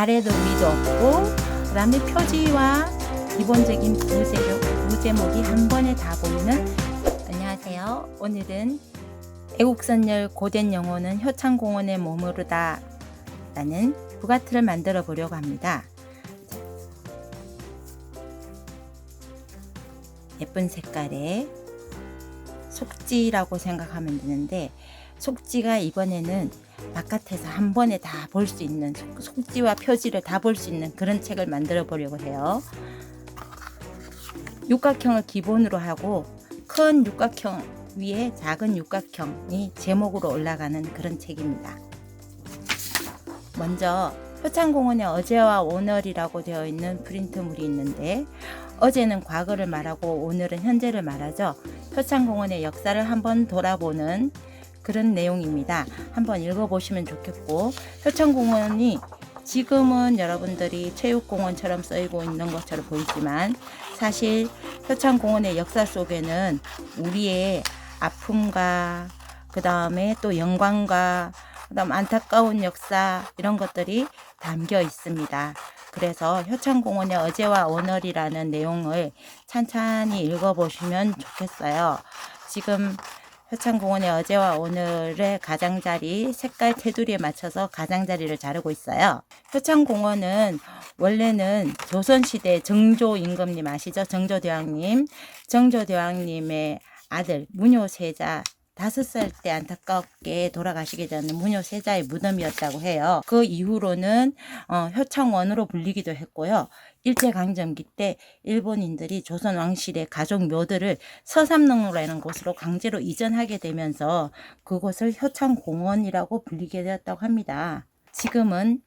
아래도 위도 없고, 그 다음에 표지와 기본적인 부제목이 한 번에 다 보이는. 안녕하세요. 오늘은 애국선열 고된 영혼은 효창공원에 머무르다 라는 부가트를 만들어 보려고 합니다. 예쁜 색깔의 속지라고 생각하면 되는데, 속지가 이번에는 바깥에서 한 번에 다 볼 수 있는, 속지와 표지를 다 볼 수 있는 그런 책을 만들어 보려고 해요. 육각형을 기본으로 하고 큰 육각형 위에 작은 육각형이 제목으로 올라가는 그런 책입니다. 먼저 효창공원의 어제와 오늘이라고 되어 있는 프린트물이 있는데, 어제는 과거를 말하고 오늘은 현재를 말하죠. 효창공원의 역사를 한번 돌아보는 그런 내용입니다. 한번 읽어보시면 좋겠고, 효창공원이 지금은 여러분들이 체육공원처럼 쓰이고 있는 것처럼 보이지만, 사실 효창공원의 역사 속에는 우리의 아픔과 그 다음에 또 영광과 그 다음 안타까운 역사, 이런 것들이 담겨 있습니다. 그래서 효창공원의 어제와 오늘이라는 내용을 찬찬히 읽어보시면 좋겠어요. 지금 효창공원의 어제와 오늘의 가장자리 색깔 테두리에 맞춰서 가장자리를 자르고 있어요. 효창공원은 원래는 조선시대 정조임금님 아시죠? 정조대왕님의 아들 문효세자, 5살 때 안타깝게 돌아가시게 되는 문효세자의 무덤이었다고 해요. 그 이후로는 효창원으로 불리기도 했고요. 일제강점기 때 일본인들이 조선 왕실의 가족 묘들을 서삼릉로라는 곳으로 강제로 이전하게 되면서 그곳을 효창공원이라고 불리게 되었다고 합니다. 지금은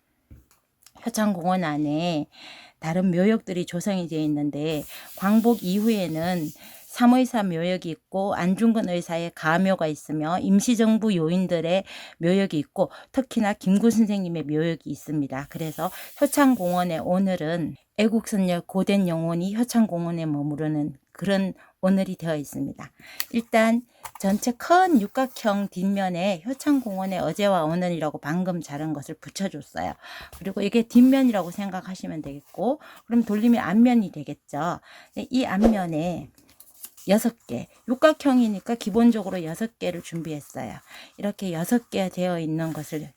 효창공원 안에 다른 묘역들이 조성이 되어 있는데, 광복 이후에는 삼의사 묘역이 있고 안중근 의사의 가묘가 있으며 임시정부 요인들의 묘역이 있고, 특히나 김구 선생님의 묘역이 있습니다. 그래서 효창공원의 오늘은 애국선열 고된 영혼이 효창공원에 머무르는 그런 오늘이 되어 있습니다. 일단 전체 큰 육각형 뒷면에 효창공원의 어제와 오늘이라고 방금 자른 것을 붙여줬어요. 그리고 이게 뒷면이라고 생각하시면 되겠고, 그럼 돌리면 앞면이 되겠죠. 이 앞면에 6개, 육각형이니까 기본적으로 6개를 준비했어요. 이렇게 6개 되어 있는 것을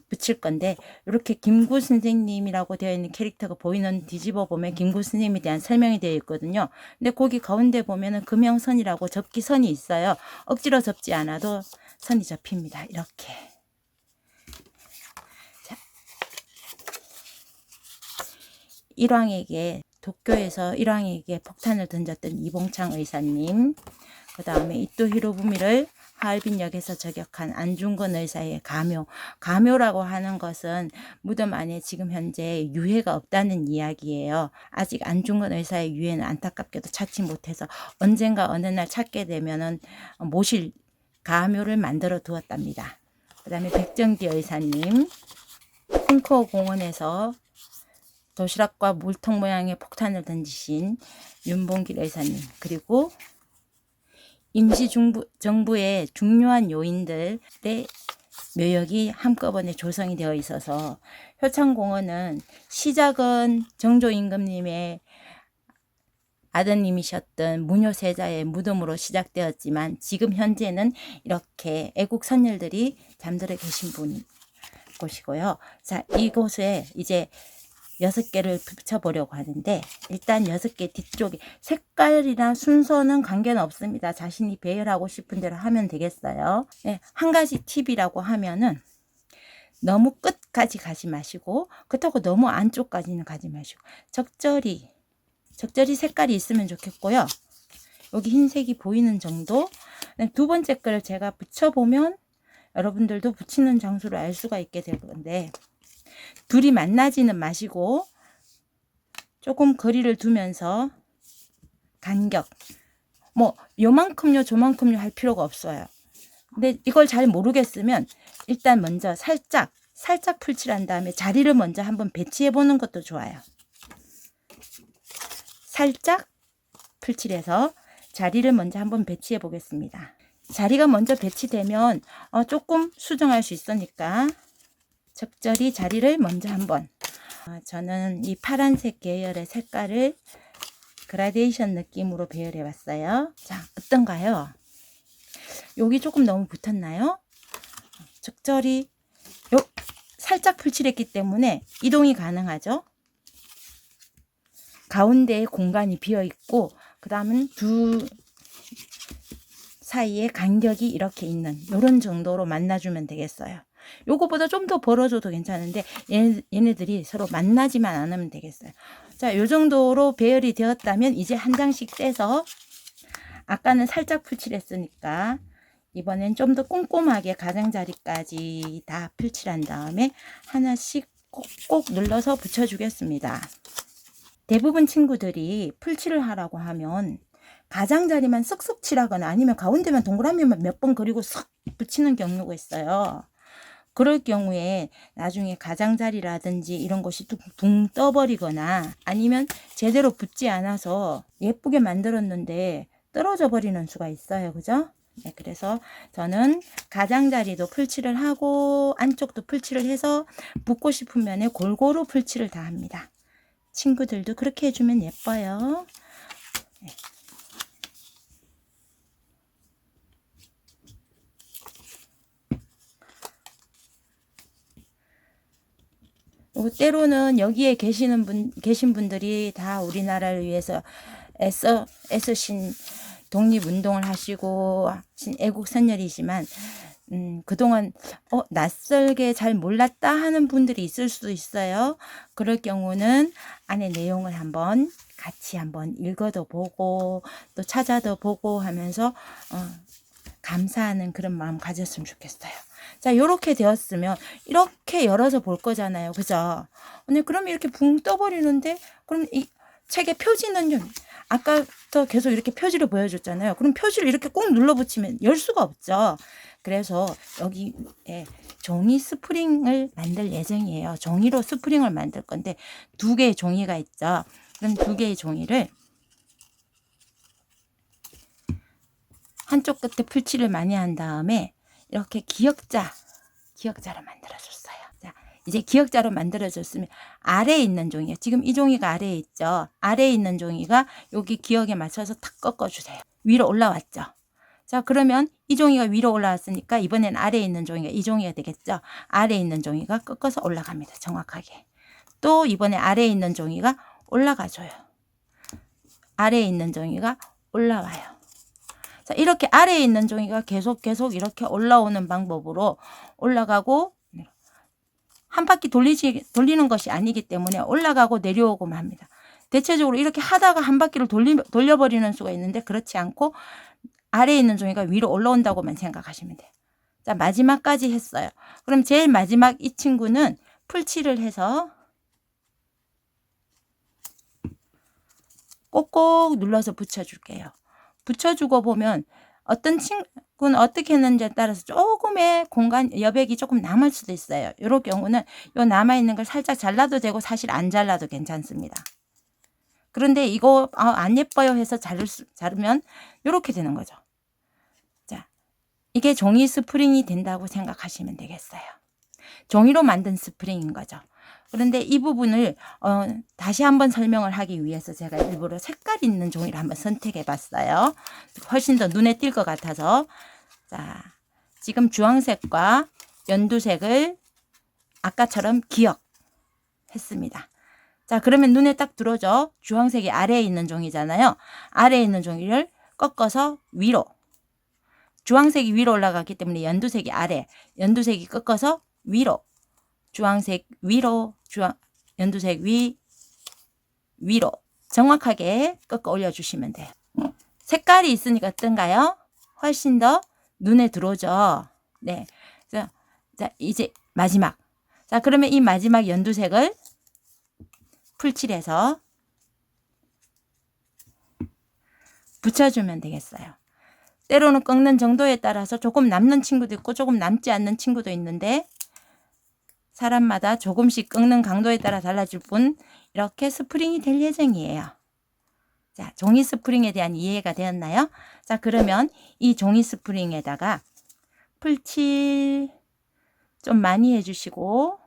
붙일 건데, 이렇게 김구 선생님이라고 되어 있는 캐릭터가 보이는, 뒤집어 보면 김구 선생님에 대한 설명이 되어 있거든요. 근데 거기 가운데 보면은 금형선이라고 접기선이 있어요. 억지로 접지 않아도 선이 접힙니다. 이렇게. 자, 도쿄에서 일왕에게 폭탄을 던졌던 이봉창 의사님, 그 다음에 이토 히로부미를 하얼빈역에서 저격한 안중근 의사의 가묘. 가묘라고 하는 것은 무덤 안에 지금 현재 유해가 없다는 이야기예요. 아직 안중근 의사의 유해는 안타깝게도 찾지 못해서 언젠가 어느 날 찾게 되면은 모실 가묘를 만들어 두었답니다. 그 다음에 백정기 의사님, 콩커 공원에서 도시락과 물통 모양의 폭탄을 던지신 윤봉길 의사님, 그리고 임시정부의 중요한 요인들의 묘역이 한꺼번에 조성이 되어 있어서, 효창공원은 시작은 정조임금님의 아드님이셨던 문효세자의 무덤으로 시작되었지만, 지금 현재는 이렇게 애국선열들이 잠들어 계신 곳이고요. 자, 이곳에 이제 6개를 붙여보려고 하는데, 일단 6개 뒤쪽에 색깔이나 순서는 관계는 없습니다. 자신이 배열하고 싶은 대로 하면 되겠어요. 네, 한 가지 팁이라고 하면은, 너무 끝까지 가지 마시고 그렇다고 너무 안쪽까지는 가지 마시고 적절히 색깔이 있으면 좋겠고요. 여기 흰색이 보이는 정도. 두 번째 거를 제가 붙여보면 여러분들도 붙이는 장소를 알 수가 있게 될 건데, 둘이 만나지는 마시고 조금 거리를 두면서 간격, 뭐 요만큼요 저만큼요 할 필요가 없어요. 근데 이걸 잘 모르겠으면 일단 먼저 살짝 풀칠한 다음에 자리를 먼저 한번 배치해 보는 것도 좋아요. 살짝 풀칠해서 자리를 먼저 한번 배치해 보겠습니다. 자리가 먼저 배치되면 조금 수정할 수 있으니까 적절히 자리를 먼저 한번 저는 이 파란색 계열의 색깔을 그라데이션 느낌으로 배열해 봤어요. 자, 어떤가요? 여기 조금 너무 붙었나요? 적절히 살짝 풀칠했기 때문에 이동이 가능하죠. 가운데에 공간이 비어 있고, 그 다음은 두 사이에 간격이 이렇게 있는 이런 정도로 만나주면 되겠어요. 요거보다 좀 더 벌어줘도 괜찮은데 얘네들이 서로 만나지만 않으면 되겠어요. 자, 요 정도로 배열이 되었다면 이제 한 장씩 떼서, 아까는 살짝 풀칠했으니까 이번엔 좀 더 꼼꼼하게 가장자리까지 다 풀칠한 다음에 하나씩 꼭꼭 눌러서 붙여주겠습니다. 대부분 친구들이 풀칠을 하라고 하면 가장자리만 쓱쓱 칠하거나 아니면 가운데만 동그라미만 몇 번 그리고 싹 붙이는 경우가 있어요. 그럴 경우에 나중에 가장자리라든지 이런 것이 둥 떠버리거나 아니면 제대로 붙지 않아서 예쁘게 만들었는데 떨어져 버리는 수가 있어요. 그죠? 네, 그래서 저는 가장자리도 풀칠을 하고 안쪽도 풀칠을 해서 붙고 싶은 면에 골고루 풀칠을 다 합니다. 친구들도 그렇게 해주면 예뻐요. 네. 때로는 여기에 계신 분들이 다 우리나라를 위해서 애쓰신 독립운동을 하시고 애국 선열이지만 그동안 낯설게 잘 몰랐다 하는 분들이 있을 수도 있어요. 그럴 경우는 안에 내용을 같이 한번 읽어도 보고 또 찾아도 보고 하면서 감사하는 그런 마음 가졌으면 좋겠어요. 자, 요렇게 되었으면 이렇게 열어서 볼 거잖아요. 그죠? 근데 그럼 이렇게 붕 떠버리는데, 그럼 이 책의 표지는 좀, 아까부터 계속 이렇게 표지를 보여줬잖아요. 그럼 표지를 이렇게 꼭 눌러 붙이면 열 수가 없죠. 그래서 여기에 종이 스프링을 만들 예정이에요. 종이로 스프링을 만들 건데 2개의 종이가 있죠. 그럼 2개의 종이를 한쪽 끝에 풀칠을 많이 한 다음에 이렇게 기역자로 만들어줬어요. 자, 이제 기역자로 만들어줬으면 아래에 있는 종이요. 지금 이 종이가 아래에 있죠. 아래에 있는 종이가 여기 기역에 맞춰서 탁 꺾어주세요. 위로 올라왔죠. 자, 그러면 이 종이가 위로 올라왔으니까 이번엔 아래에 있는 종이가 이 종이가 되겠죠. 아래에 있는 종이가 꺾어서 올라갑니다. 정확하게. 또 이번에 아래에 있는 종이가 올라가줘요. 아래에 있는 종이가 올라와요. 자, 이렇게 아래에 있는 종이가 계속 이렇게 올라오는 방법으로 올라가고, 한 바퀴 돌리는 것이 아니기 때문에 올라가고 내려오고만 합니다. 대체적으로 이렇게 하다가 한 바퀴를 돌려버리는 수가 있는데 그렇지 않고 아래에 있는 종이가 위로 올라온다고만 생각하시면 돼요. 자, 마지막까지 했어요. 그럼 제일 마지막 이 친구는 풀칠을 해서 꼭꼭 눌러서 붙여줄게요. 붙여주고 보면 어떤 친구는 어떻게 했는지에 따라서 조금의 여백이 조금 남을 수도 있어요. 이런 경우는 요 남아있는 걸 살짝 잘라도 되고 사실 안 잘라도 괜찮습니다. 그런데 이거 안 예뻐요 해서 자르면 이렇게 되는 거죠. 자, 이게 종이 스프링이 된다고 생각하시면 되겠어요. 종이로 만든 스프링인 거죠. 그런데 이 부분을 다시 한번 설명을 하기 위해서 제가 일부러 색깔 있는 종이를 한번 선택해 봤어요. 훨씬 더 눈에 띌 것 같아서. 자, 지금 주황색과 연두색을 아까처럼 기억했습니다. 자, 그러면 눈에 딱 들어오죠. 주황색이 아래에 있는 종이잖아요. 아래에 있는 종이를 꺾어서 위로. 주황색이 위로 올라갔기 때문에 연두색이 아래, 연두색이 꺾어서 위로. 주황색 위로, 연두색 위로 정확하게 꺾어 올려주시면 돼요. 색깔이 있으니까 어떤가요? 훨씬 더 눈에 들어오죠. 네. 자, 이제 마지막. 자, 그러면 이 마지막 연두색을 풀칠해서 붙여주면 되겠어요. 때로는 꺾는 정도에 따라서 조금 남는 친구도 있고 조금 남지 않는 친구도 있는데 사람마다 조금씩 꺾는 강도에 따라 달라질 뿐 이렇게 스프링이 될 예정이에요. 자, 종이 스프링에 대한 이해가 되었나요? 자, 그러면 이 종이 스프링에다가 풀칠 좀 많이 해주시고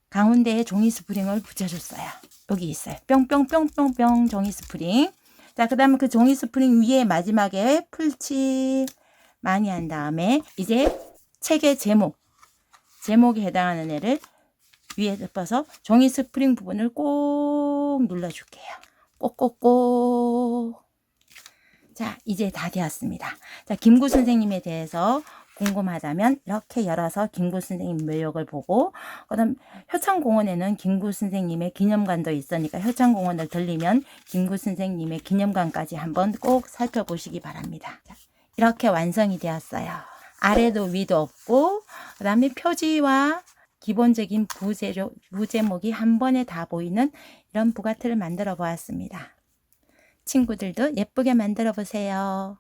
가운데에 종이 스프링을 붙여줬어요. 여기 있어요. 뿅뿅뿅뿅뿅 종이 스프링. 자, 그 다음에 그 종이 스프링 위에 마지막에 풀칠 많이 한 다음에 이제 책의 제목에 해당하는 애를 위에 덮어서 종이 스프링 부분을 꼭 눌러줄게요. 꼭꼭꼭. 자, 이제 다 되었습니다. 자, 김구 선생님에 대해서 궁금하다면 이렇게 열어서 김구 선생님 묘역을 보고, 그다음 효창공원에는 김구 선생님의 기념관도 있으니까 효창공원을 들리면 김구 선생님의 기념관까지 한번 꼭 살펴보시기 바랍니다. 자, 이렇게 완성이 되었어요. 아래도 위도 없고, 그 다음에 표지와 기본적인 부제목이 한 번에 다 보이는 이런 부가트를 만들어 보았습니다. 친구들도 예쁘게 만들어 보세요.